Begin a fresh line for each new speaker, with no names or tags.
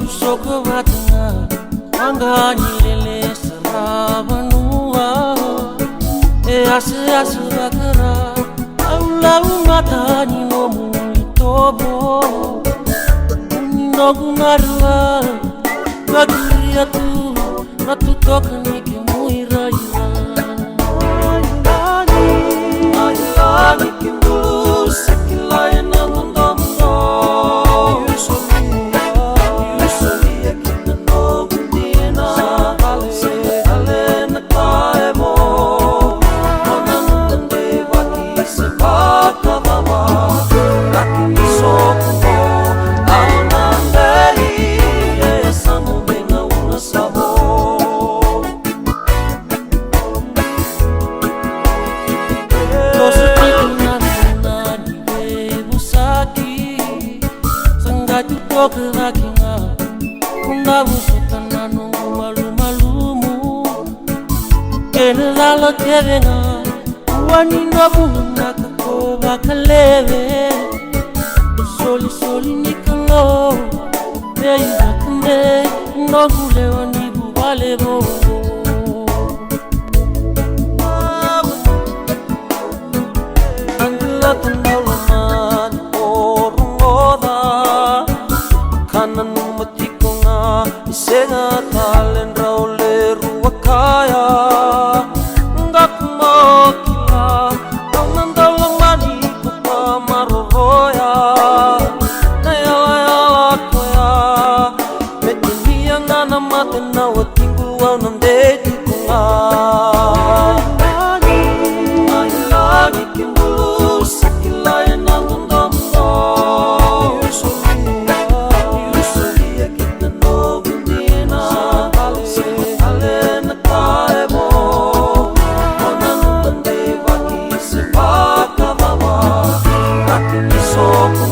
Soko matanga angani lele sarabanua e ase bakara aula matani no muitobo nogu marua gaguria tu na tu toca ni que muira ai que musa que lá é na mundo Kerakinga kunda busutana nungu malumu kenala kevenga wani nabuna kakoba kaleve soli nikalo deida kunde nogule wani bubale bo angla kandala man orungoda kanan matiko nga isenga talen raule ruwakaya ngakumakila nanandalamani kupa maroroya nayala koya metiniya ngana matena watingu au nandetuko nga lagi kimbulu sakilaya nangundamundo so